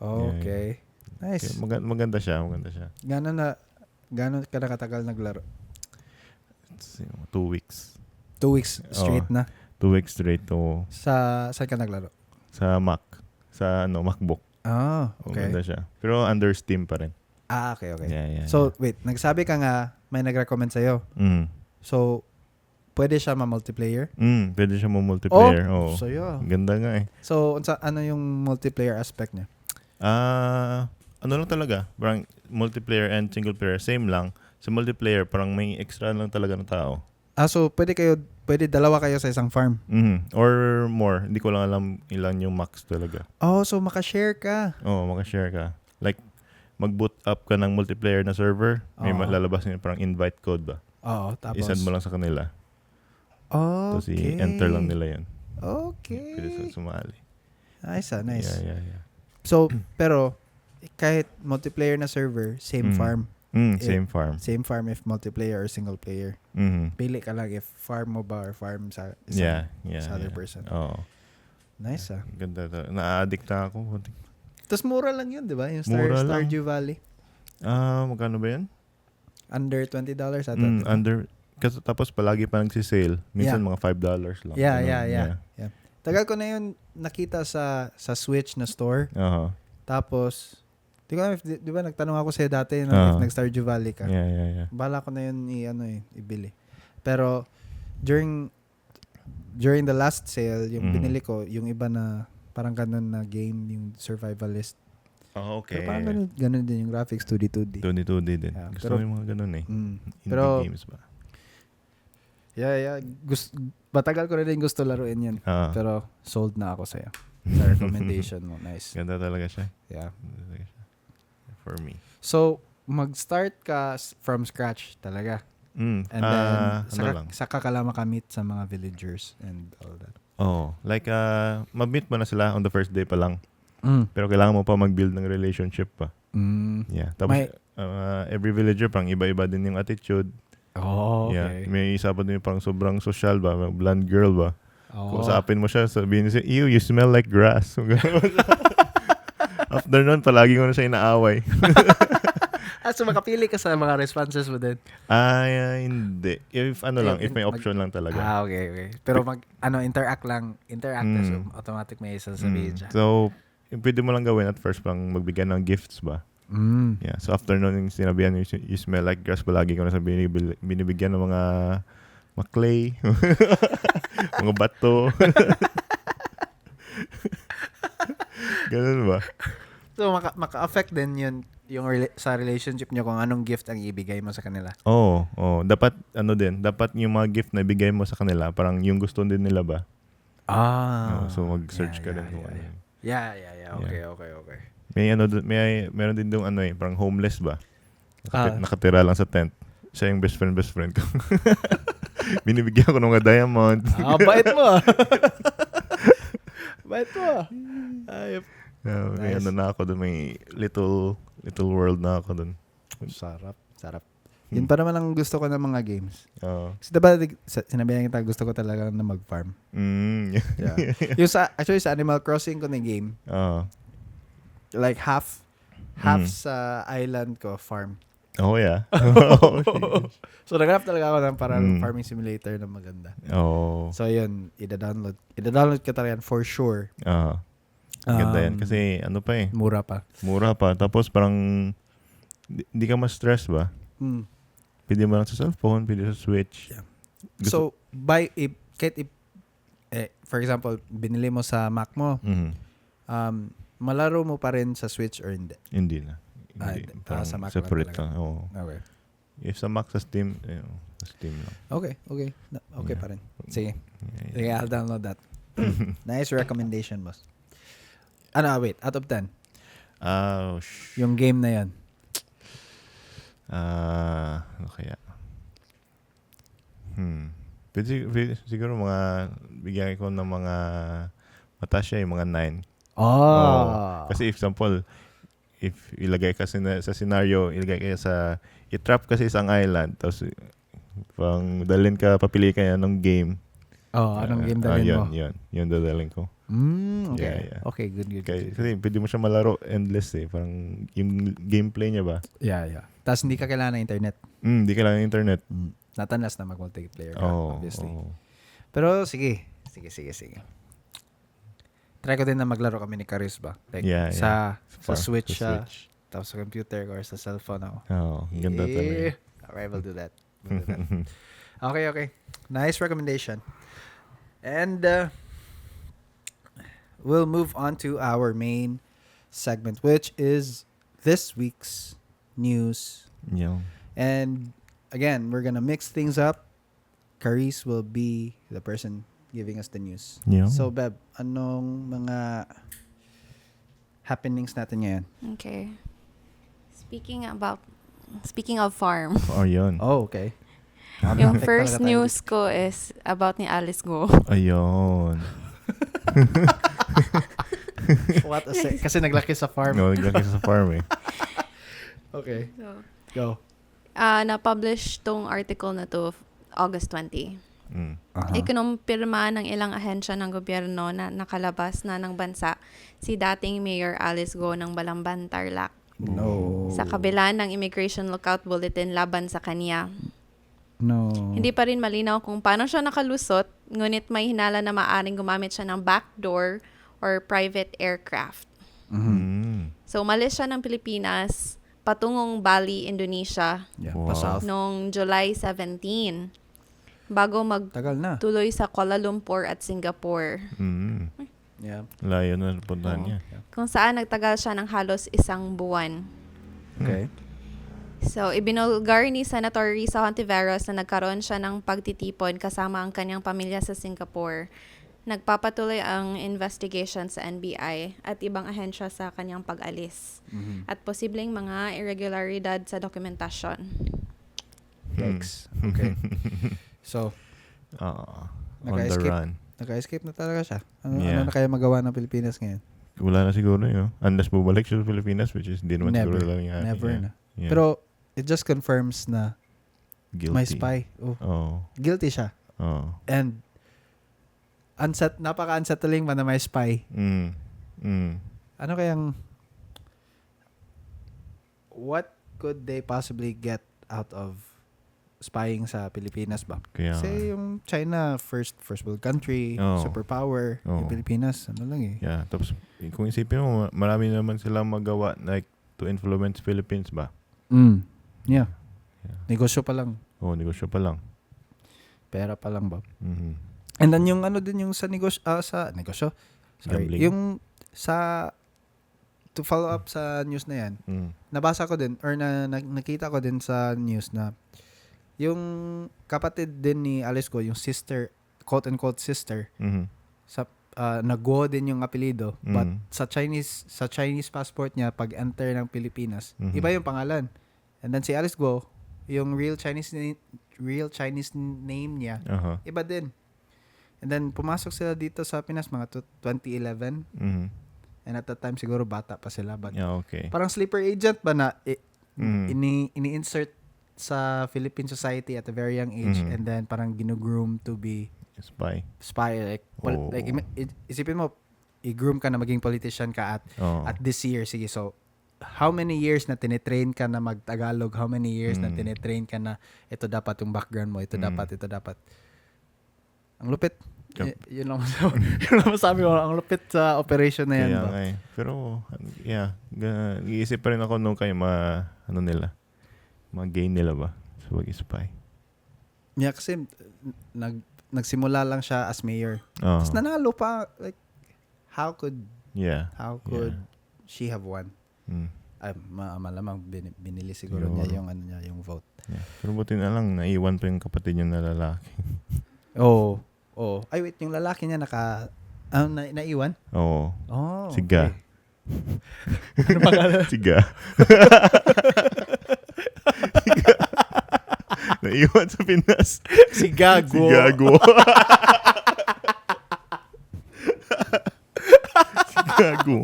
Okay. Yeah. Nice. Okay, maganda siya. Gano'n ka nakatagal naglaro? 2 weeks. 2 weeks straight na? 2 weeks straight to. Saan ka naglaro? Sa Mac. Sa MacBook. Okay. Maganda siya. Pero under Steam pa rin. Okay. Yeah, So, wait. Nagsabi ka nga, may nag-recommend sa'yo. So, pwede siya ma-multiplayer? Pwede siya mo-multiplayer. So, yeah. Ganda nga eh. So, ano yung multiplayer aspect niya? Ano lang talaga? Parang multiplayer and single player, same lang. Sa multiplayer, parang may extra lang talaga ng tao. So pwede dalawa kayo sa isang farm? Or more. Hindi ko lang alam ilan yung max talaga. So makashare ka? Makashare ka. Like, mag-boot up ka ng multiplayer na server, may lalabas nyo parang invite code ba? Tapos? I-send mo lang sa kanila. Okay. Tapos i-enter lang nila yan. Okay. Pwede sumali. Nice. Yeah. So, pero, kahit multiplayer na server, same farm. Same farm. Same farm if multiplayer or single player. Pili ka lang if farm mo ba or farm sa other person. Nice Ganda. Na-addict na ako. Tapos mura lang yun, di ba? Yung Stardew Valley. Magkano ba yan? Under $20 ata. Kasi tapos palagi pa nagsisale. Minsan mga $5 lang. Yeah. Tagal ko na yun nakita sa Switch na store. Tapos, di ba nagtanong ako sa'yo dati if nag-Stardew Valley ka. Yeah. Bala ko na yun ibili. Pero, during the last sale, yung binili ko, yung iba na parang ganun na game, yung survivalist. Okay. Pero parang ganun din yung graphics, 2D. 2D din. Yeah, Gusto ko yung mga ganun eh. Pero, games ba? Yeah. Matagal ko rin gusto laruin yan. Pero, sold na ako sa'yo. Sa recommendation mo. Nice. Ganda talaga siya. Yeah. For me. So, mag-start ka from scratch talaga. And then, saka ka lang makamit sa mga villagers and all that. Like, ma-meet mo na sila on the first day pa lang. Pero kailangan mo pa mag-build ng relationship pa. Yeah. Tapos, every villager, parang iba-iba din yung attitude. Okay. Yeah. May isa pa din parang sobrang social ba? Blonde girl ba? Kung usapin mo siya, sabihin niya, ew, you smell like grass. After nun, palagi ko na siya inaaway. So makapili ka sa mga responses mo din? Hindi. If may option lang talaga. Okay. Pero interact lang. So automatic may isa sabihin siya. So, yung pwede mo lang gawin at first pang magbigay ng gifts ba? Yeah. So after nun, yung sinabihan you smell like grass, palagi ko na sabihin, binibigyan ng mga clay, mga bato. Ganun ba? So maka-affect din yun yung sa relationship niyo kung anong gift ang ibigay mo sa kanila. Dapat dapat yung mga gift na ibigay mo sa kanila, parang yung gusto din nila ba? So mag-search ka din kung ano. Yeah. Okay. Meron din dong parang homeless ba? Nakatira lang sa tent. Siya yung best friend ko. Binibigyan ko ng mga diamond. Bait mo. Bait mo. Ayop. May na ako doon, may little world na ako doon. Sarap. Yun pa naman ang gusto ko ng mga games. Kasi diba, sinabihan kita, gusto ko talaga na mag-farm. Yeah. Yung actually sa Animal Crossing ko na game, like half sa island ko, farm. Yeah. So, naghanap talaga ako ng parang farming simulator na maganda. So, yun, i-download ka talaga yan for sure. Ganda yan. Kasi, Mura pa. Tapos, parang, di ka ma-stress ba? Pwede mo lang sa cellphone, pwede sa Switch. Yeah. So, kahit for example, binili mo sa Mac mo, malaro mo pa rin sa Switch or hindi? Hindi na. Parang sa Mac separate lang lang. Oo. Okay. If sa Mac, sa Steam, sa Steam lang. Okay. Okay Yeah. pa rin. Sige. Yeah. Sige, I'll download that. Nice recommendation, boss. Wait. Out of 10. Yung game na yan. Ano kaya? Pwede siguro bigyan ko ng mga mataas siya, yung mga 9. Kasi example, if ilagay ka sa scenario, ilagay ka i-trap kasi isang island, tapos dalhin ka, papili ka ng game. Anong game dalhin mo? Yun dadalhin ko. Okay. Yeah. Okay, good. Kasi pwede mo siya malaro endless parang yung gameplay niya ba? Yeah. Tapos hindi ka kailangan ng internet. Hindi kailangan ng internet. Not unless na mag-multiplayer ka, obviously. Oh. Pero sige. Try ko din na maglaro kami ni Caris ba? Like, sa Switch siya, tapos sa computer or sa cellphone ako. Ganda talaga. Alright, we'll do that. Okay. Nice recommendation. And we'll move on to our main segment, which is this week's news. Yeah. And again, we're gonna mix things up. Caris will be the person giving us the news. Yeah. So, Beb, anong mga happenings natin ngayon? Okay. Speaking of farm. Yun. Okay. Yung first news ko is about ni Alice Go. Ayun. What a kasi naglaki sa farm. Naglaki sa farm Okay. So, Go. na-publish tong article na to August 20. Ikunumpirma ng ilang ahensya ng gobyerno na nakalabas na ng bansa si dating Mayor Alice Go ng Balamban, Tarlac. No. Sa kabila ng Immigration Lookout Bulletin laban sa kanya. No. Hindi pa rin malinaw kung paano siya nakalusot, ngunit may hinala na maaaring gumamit siya ng backdoor or private aircraft. So, umalis siya ng Pilipinas patungong Bali, Indonesia Pa-south. noong July 17 bago Tagal na. magtuloy sa Kuala Lumpur at Singapore. Yeah. Layo na puntahan niya. Kung saan nagtagal siya ng halos 1 buwan. Okay. So, ibinulgar ni Senator Risa Hontiveros na nagkaroon siya ng pagtitipon kasama ang kanyang pamilya sa Singapore. Nagpapatuloy ang investigation sa NBI at ibang ahensya sa kanyang pag-alis. At posibleng mga irregularidad sa dokumentasyon. Yikes. Okay. So, On the naka-escape. run. Naka-escape na talaga siya. Ano Yeah. na kaya magawa ng Pilipinas ngayon? Wala na siguro yun. Unless bumalik siya sa Pilipinas, which is di naman Never. siguro lang yan. Never Yeah. na. Yeah. Pero, it just confirms na Guilty. may spy. Guilty siya. And, napaka-unsettling man na may spy. Ano kayang, what could they possibly get out of spying sa Pilipinas ba? Kaya, Kasi yung China, first world country, superpower. Yung Pilipinas, ano lang eh. yeah. Tapos, kung isipin mo, marami naman silang magawa like to influence Philippines ba? Yeah. Negosyo pa lang. Negosyo pa lang. Pera pa lang ba? And then yung ano din yung sa negosyo, negosyo? Sorry. Gambling. Yung to follow up sa news na yan, nabasa ko din, or nakita ko din sa news na yung kapatid din ni Alice Go, yung sister, quote-unquote sister, nag-Go din yung apelido, but sa Chinese passport niya, pag enter ng Pilipinas, iba yung pangalan. And then si Alice Go, yung real Chinese name niya, iba din. And then pumasok sila dito sa Pinas mga 2011. And at that time siguro bata pa sila, but okay. parang sleeper agent ba na ini-insert sa Philippine society at a very young age, and then parang ginugroom to be Spy. like isipin mo, i-groom ka na maging politician ka at this year, sige, so how many years na tinitrain ka na mag-Tagalog, how many years na tinitrain ka na ito dapat yung background mo, ito dapat ang lupit. Yun lang masabi ko, ang lupit sa operation na yan. Kaya pero iisip pa rin ako nung kayo mag-gain nila ba sa pag-spy. Yeah, kasi nagsimula lang siya as mayor. Oh. Tapos nanalo pa. Like, how could Yeah. she have won? Mm. Ay, malamang binili siguro Yun. niya yung vote. Yeah. Pero buti na lang, naiwan pa yung kapatid niya na lalaki. Oh. Ay, wait, yung lalaki niya naiwan? Oo. Oh. Siga. Okay. Ano pangalan? Siga. Naiwan sa Pinas. Si Gago. Si Gago. Si Gago.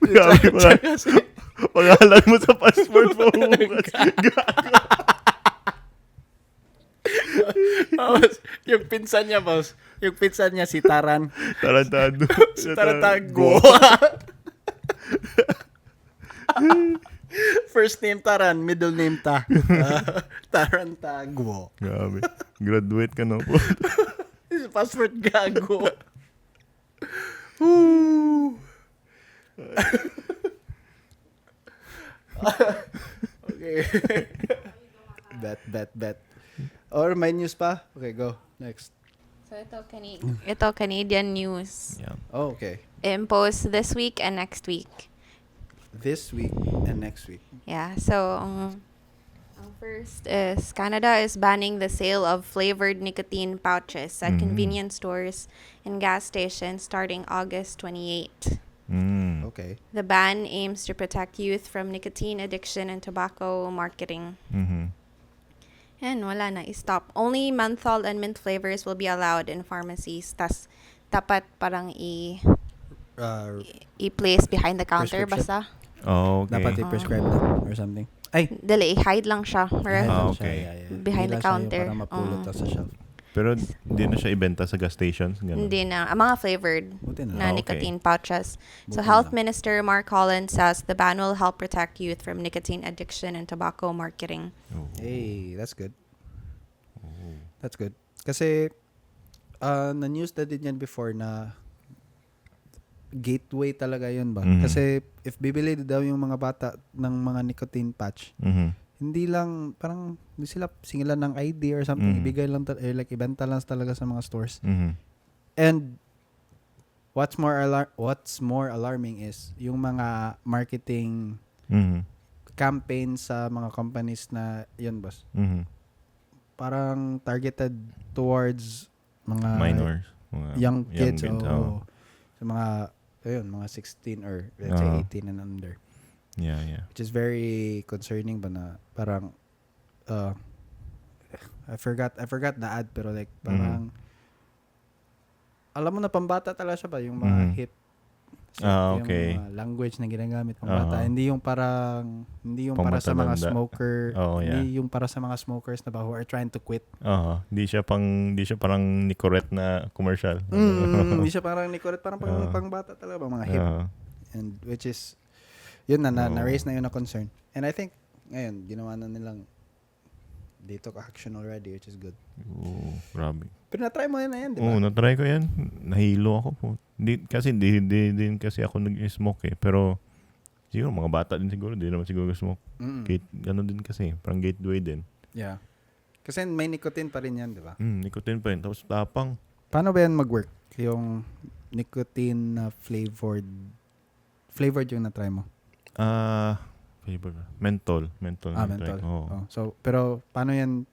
Grabe pa. Pangalan mo sa passport mo. Tapos, yung pinsan niya, boss. Yung pinsan niya, si Taran. Tarantado. Si Tarantago. First name Taran, middle name Tarantago. Grabe. Graduate ka na po. His passport Gago. Okay. Bet. Or may news pa? Okay, go. Next. So ito Canadian news. Yeah. Oh, okay. Imposed this week and next week. This week and next week. Yeah, so ang first is Canada is banning the sale of flavored nicotine pouches at convenience stores and gas stations starting August 28. Mm. Okay. The ban aims to protect youth from nicotine addiction and tobacco marketing. Mm-hmm. And wala na, stop. Only menthol and mint flavors will be allowed in pharmacies. Tas dapat parang i-place behind the counter Prescription? basta. Oh, okay. Dapat i-prescribe na or something. Ay. Dali, hide lang siya. Okay. Behind the counter. Para mapulot sa shelf. Pero hindi na siya ibenta sa gas stations? Ganun. Hindi na. Ang mga flavored Buti na. na Okay. nicotine pouches. So Buti Health na. Minister Mark Collins says the ban will help protect youth from nicotine addiction and tobacco marketing. Oh. Hey, that's good. That's good. Kasi, na-news na din yan before na gateway talaga yun ba? Mhm. Kasi, if bibili daw yung mga bata ng mga nicotine patch, Mhm. hindi lang, parang, hindi sila singilan ng ID or something, Mhm. ibigay lang, like, ibenta lang talaga sa mga stores. Mhm. And, what's more alarming is, yung mga marketing Mhm. campaign sa mga companies na, yun boss, Mhm. parang targeted towards mga Minors. Mga young kids kid, o sa mga mga 16 or let's say 18 and under, Yeah. which is very concerning ba na parang I forgot the ad pero like parang alam mo na pambata talaga siya ba yung mga Mhm. hip Okay. yung mga language na ginagamit pambata, hindi yung para sa mga Pamatalanda. smoker, Yeah. hindi yung para sa mga smokers na ba who are trying to quit. Hindi siya parang Nicorette na commercial. Hindi siya parang Nicorette, parang pang bata talaga ba, mga hip. And which is, yun na-raise na yun na concern. And I think, ngayon, ginawa na nilang dito action already, which is good. Oh, grabe. Pero na-try mo na yan, di Oo, ba? na-try ko yan. Nahilo ako po. Di din kasi ako nag-smoke eh. Pero, siguro mga bata din siguro. Di naman siguro smoke. Gano'n din kasi. Parang gateway din. Yeah. Kasi may nicotine pa rin yan, di ba? Nicotine pa rin. Tapos tapang. Paano ba yan mag-work? Yung nicotine na flavored yung na-try mo? Flavor. Menthol. Menthol. Menthol. Oh. So, pero paano yan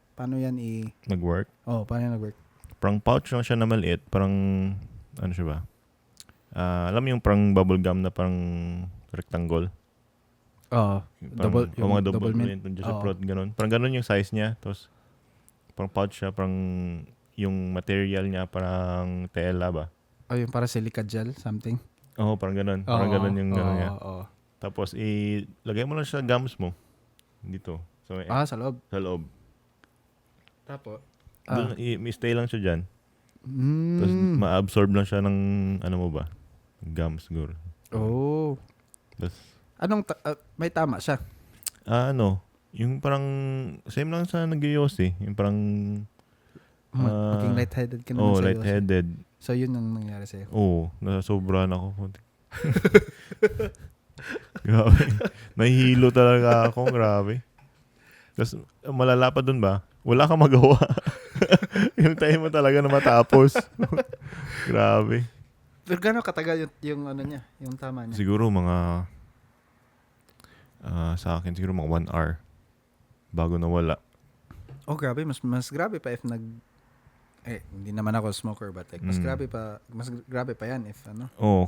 Nag-work. paano yan nag-work? Parang pouch lang siya na maliit. Parang, ano siya ba? Alam mo yung parang bubble gum na parang rectangle? Yung double mint. mint. Sa fruit, ganun. Parang ganun yung size niya. Tapos, parang pouch siya. Parang yung material niya parang tela ba? Yung para silica gel, something? Parang ganun. Parang ganun yung ganun niya. Tapos, lagay mo lang sa gums mo. Dito. So, sa loob. sa loob. Tapos? Doon, stay lang siya dyan. Tapos, ma-absorb lang siya ng, ano mo ba? Gums, siguro. Tapos, may tama siya? yung parang, same lang sa nag-yos eh. Yung parang, Maging lightheaded ka naman sa lightheaded. So, yun ang nangyari sa'yo? Oo, nasobrahan ako. Grabe. Nahihilo talaga ako, grabe. Tapos malala pa dun ba? Wala kang magawa. Yung time mo talaga na matapos. Grabe. Pero gano'ng katagal yung ano niya, yung tama niya? Siguro mga sa akin siguro mga 1 hour bago nawala. Oh, grabe. Mas grabe pa if hindi naman ako smoker, but like, mas grabe pa yan if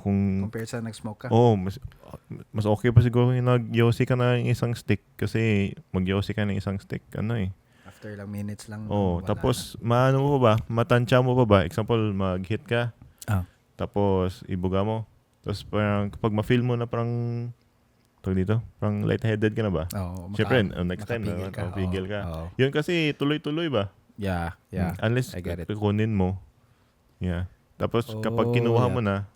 compared sa nag-smoke ka. Mas okay pa siguro yung nag-yosi ka na ng isang stick kasi mag-yosi ka ng isang stick, After lang minutes lang. Tapos maano mo pa ba? Matansya mo pa ba? Example, mag-hit ka. Tapos ibuga mo. Tapos parang kapag ma-feel mo na parang parang lightheaded ka na ba? Siyempre, next time na pigil ka. Yun kasi tuloy-tuloy ba? Yeah. Unless I get it. kukunin mo. Yeah. Tapos kapag kinuha mo na,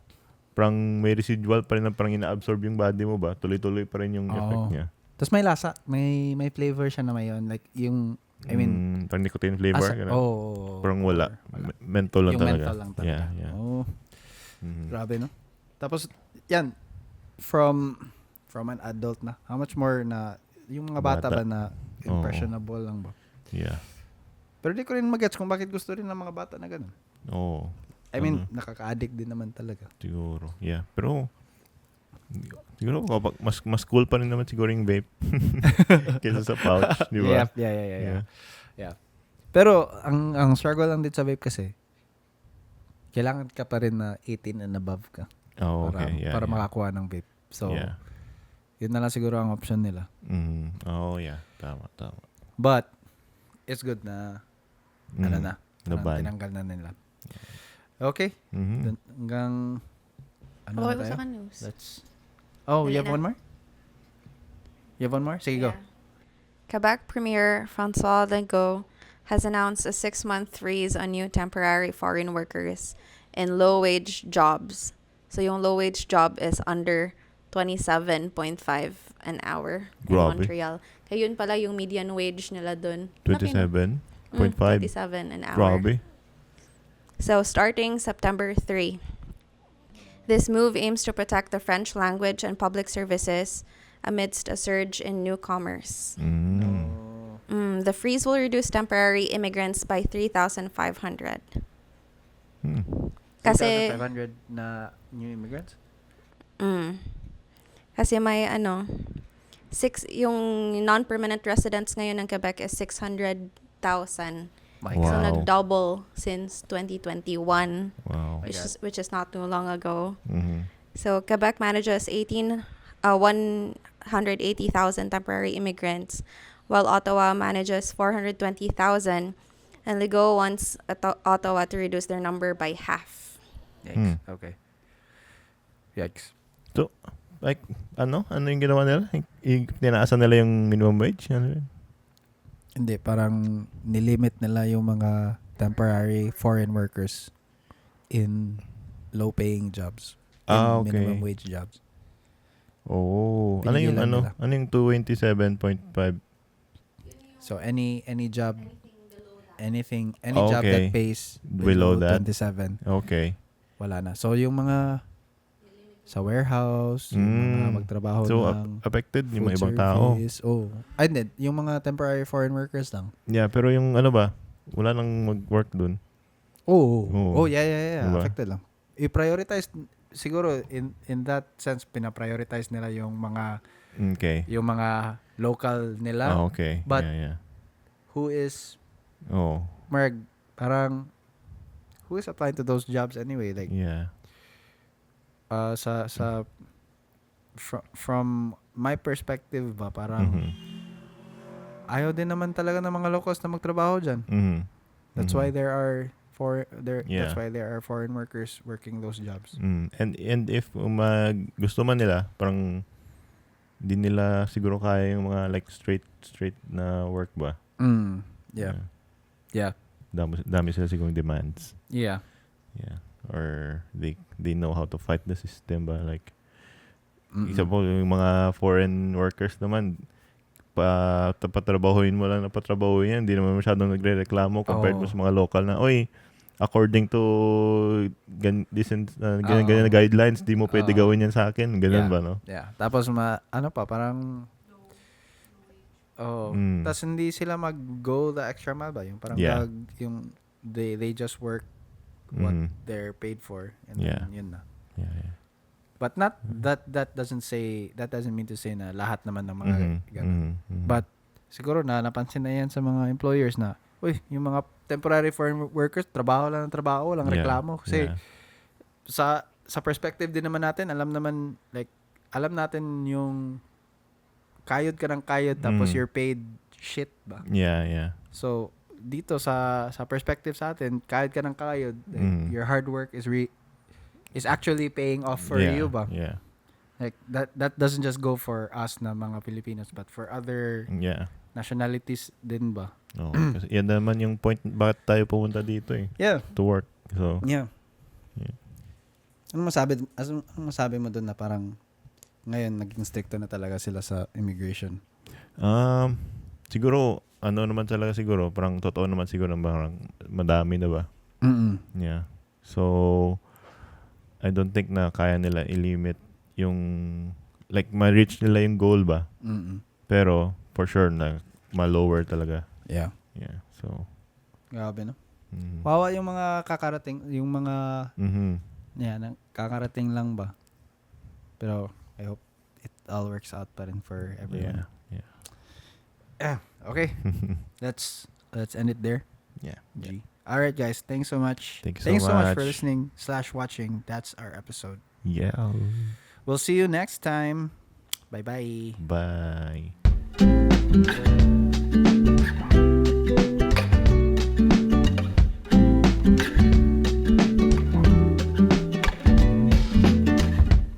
parang may residual pa rin na parang ina-absorb yung body mo ba? Tuloy-tuloy pa rin yung effect niya. Tapos may lasa. May flavor siya na mayon. Like yung, parang nicotine flavor. Parang wala. Menthol lang yung talaga. menthol lang talaga. Yeah. Grabe, no? Tapos, yan. From an adult na. How much more na, yung mga bata ba na impressionable lang ba? Yeah. Pero di ko rin mag-gets kung bakit gusto rin ng mga bata na ganun. Nakaka-addict din naman talaga. Siguro. Yeah. Pero, siguro mas cool pa rin naman siguro yung vape kaysa sa pouch, di ba? Yeah. Pero, ang struggle lang din sa vape kasi, kailangan ka pa rin na 18 and above ka. Para makakuha ng vape. So, yun na lang siguro ang option nila. Tama. But, it's good na tinanggal na nila. Okay. Hanggang ano na tayo? News. You have one more? You have one more? Sige, go. Quebec Premier François Legault has announced a 6-month freeze on new temporary foreign workers in low-wage jobs. So yung low-wage job is under 27.5 an hour in Montreal. Kaya yun pala yung median wage nila dun. 27.5? 27 an hour. Grabe. So starting September 3. This move aims to protect the French language and public services amidst a surge in newcomers. The freeze will reduce temporary immigrants by 3,500. Kasi 3,500 na new immigrants? Kasi may yung non-permanent residents ngayon ng Quebec is 600,000. So nag-double since 2021. Wow. Which is not too long ago. Mm-hmm. So Quebec manages 180,000 temporary immigrants, while Ottawa manages 420,000, and Legault wants Ottawa to reduce their number by half. Yikes. Okay. Yikes. So, like, ano yung ginawa nila? Tinaasan nila yung minimum wage? Ano yun? Hindi, parang nilimit nila yung mga temporary foreign workers in low-paying jobs. In minimum wage jobs. Oh, ano yung 227.5? So any job, any job that pays below that 27. Okay. Wala na. So yung mga sa warehouse, yung mga magtrabaho ng affected yung mga ibang service. tao. Hindi, yung mga temporary foreign workers lang. Yeah, pero yung wala nang mag-work dun. Yeah. Diba? Affected lang. I-prioritize siguro in that sense pina-prioritize nila yung mga yung mga local nila. Okay. But yeah. Who is Mark, parang who is applying to those jobs anyway? Like from my perspective ba, parang ayaw din naman talaga ng mga locals na magtrabaho dyan. That's why there are that's why there are foreign workers working those jobs. And if gusto man nila, parang di nila siguro kaya yung mga like straight na work ba? Yeah. Dami sila siguro demands. Yeah. Or they know how to fight the system ba, like example yung mga foreign workers naman patrabahuin mo lang na patrabahuin yan, hindi naman masyadong nagre-reklamo compared mo sa mga local na according to ganyan na guidelines, di mo pwede gawin yan sa akin. Ganun ba, no? Yeah. Tapos parang tas hindi sila mag-go the extra mile ba? Yung parang yung they just work what they're paid for and then yun na. Yeah. But not that doesn't mean to say na lahat naman ng mga ganun. But siguro napansin na yan sa mga employers na yung mga temporary foreign workers, trabaho lang ng trabaho, walang reklamo kasi sa perspective din naman natin, alam natin yung kayod ka ng kayod tapos you're paid shit ba? Yeah. So dito sa perspective sa atin, kayod ka ng kayod, your hard work is actually paying off for you ba? Yeah. Like that doesn't just go for us na mga Filipinos but for other nationalities din ba? No, kasi yan naman yung point bakit tayo pumunta dito eh. Yeah. To work. So, yeah. Ano masabi mo doon na parang ngayon naging stricto na talaga sila sa immigration? Siguro parang totoo naman siguro parang madami na ba? Yeah. So I don't think na kaya nila i-limit yung like ma-reach nila yung goal ba? Pero for sure na ma-lower talaga. Yeah. So grabe no. Wawa yung mga kakarating, yung mga kakarating lang ba? Pero I hope it all works out pa rin for everyone. Yeah. Okay. Let's end it there. Yeah. G. All right, guys. Thanks so much. Thanks so much for listening / watching. That's our episode. Yeah. We'll see you next time. Bye-bye. Bye.